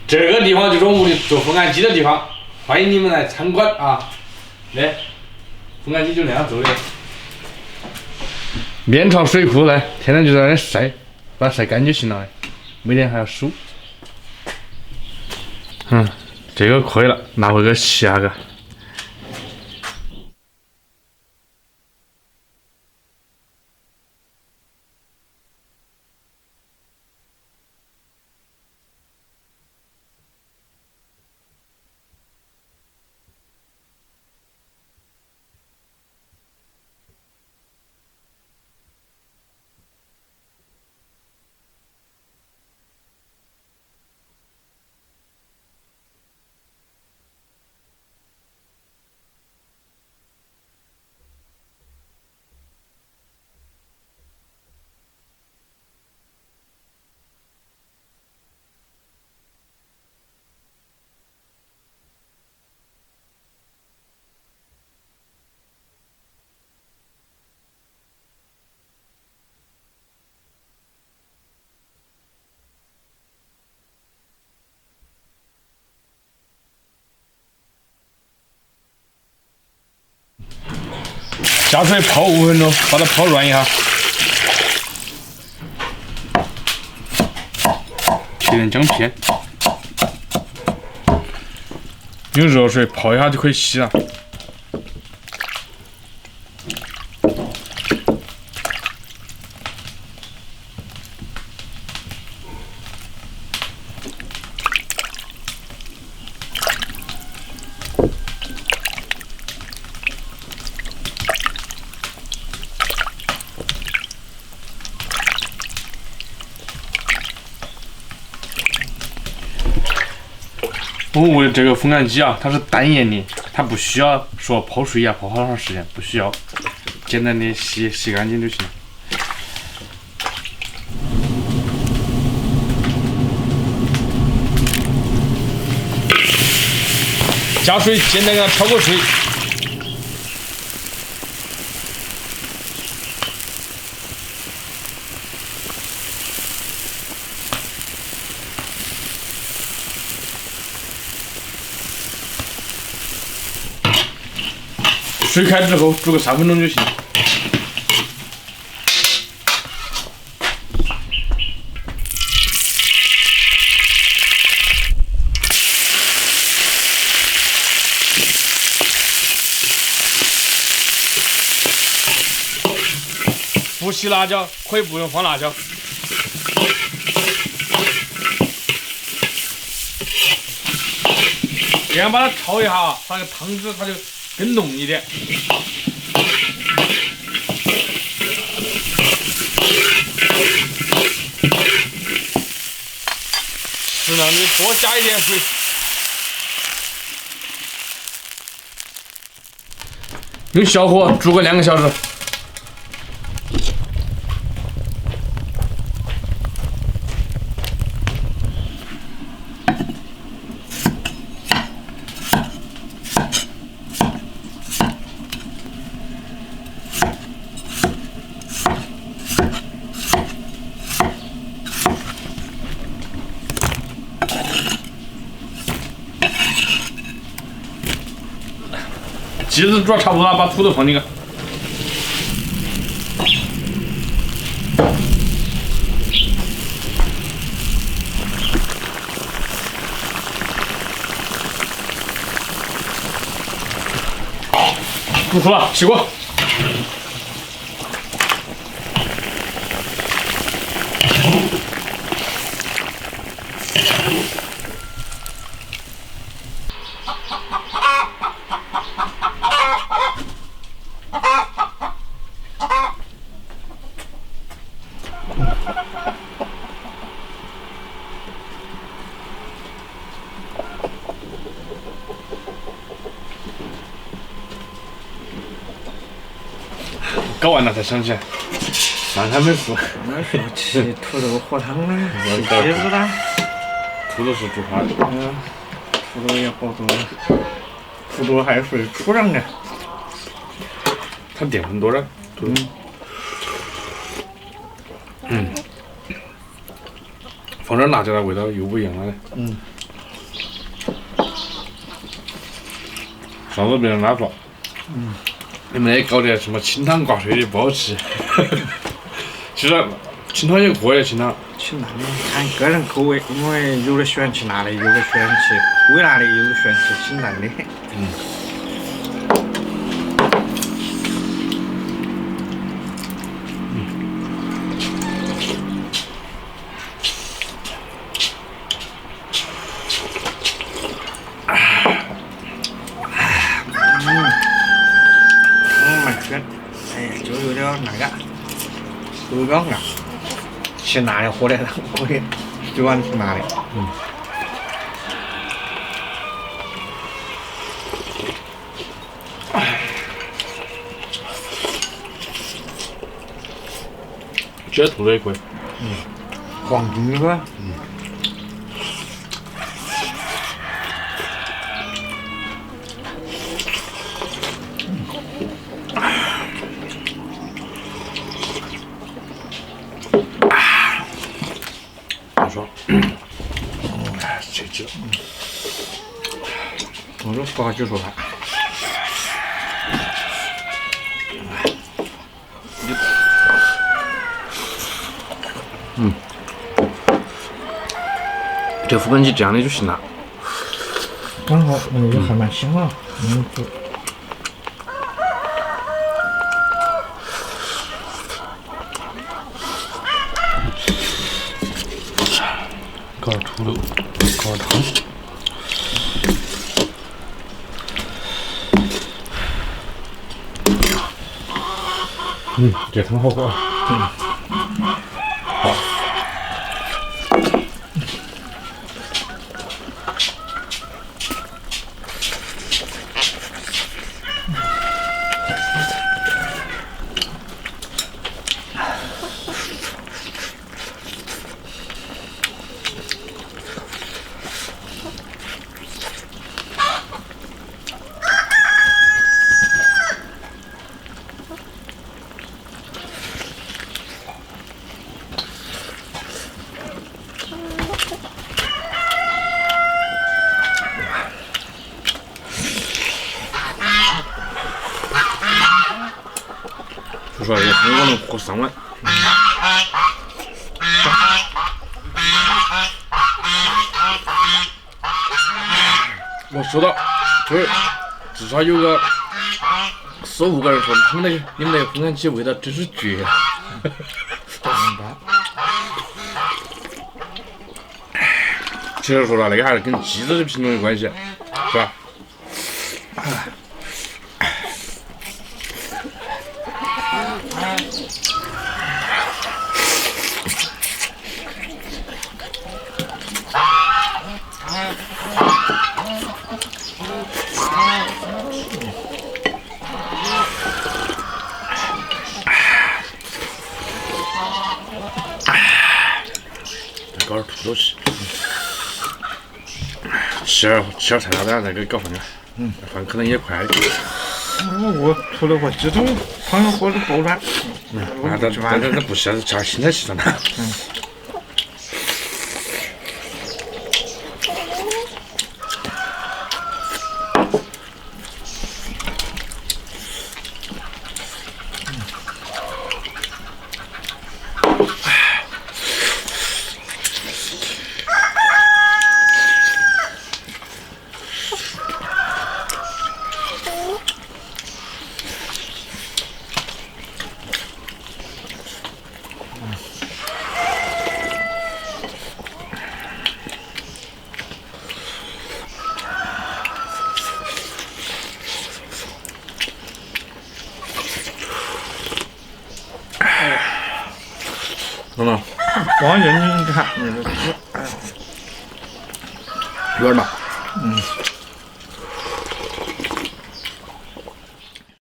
这个地方就是我们的做风干鸡的地方，欢迎你们来参观啊！来，风干鸡就那样做的。面朝水库来，天天就在那晒，把它晒干就行了。每天还要数。这个可以了，拿回去洗下个。加水泡5分钟，把它泡软一下。切点姜片，用热水泡一下就可以洗了。我们这个风干鸡啊，它是单盐的，它不需要说泡水呀泡好长时间，不需要，简单的洗干净就行了。加水，简单给它焯个水。水开之后煮个3分钟就行。不洗辣椒可以不用放辣椒。这样把它焯一下，它那个汤汁它就更浓一点。适当的多加一点水。用小火煮个2个小时。鸡子煮差不多了，把土豆放进去。煮熟了，起锅。搞完了才想起来，饭还没吃。那时候吃土豆火汤呢，吃鸡子啦。土豆是煮花的。土豆也好多，土豆还属于土壤的。它淀粉多了。放点辣椒的味道又不一样了嘞。上次别人拉说，你们那搞点什么清汤挂水的不好吃。其实清汤也可以，清汤。清淡的看个人口味，因为有的喜欢吃辣的，有的喜欢吃微辣的，有的喜欢吃清淡的。蛮选，哎呀，就有点那个手感啊，吃辣的喝的我也喜欢吃辣的。这兔子也可以。黄金是吧？不爽。这鸡了。我说实话就说他。这覆盆鸡这样的就行了。刚好那个还蛮香啊。搞点土豆，搞点汤。这汤好喝啊。好。说实话，这个汤我能喝3碗。我收到，就是至少有个4、5个人说，你们那个风干鸡味道真是绝了。其实说了，那个还是跟鸡子的品种有关系，是吧？再搞点土豆丝，吃点菜刀蛋，再给搞饭点，饭可能也快的。我除了我这种汤要喝的够软。那不是，吃点新菜系上的。怎么？光认真看，有点大。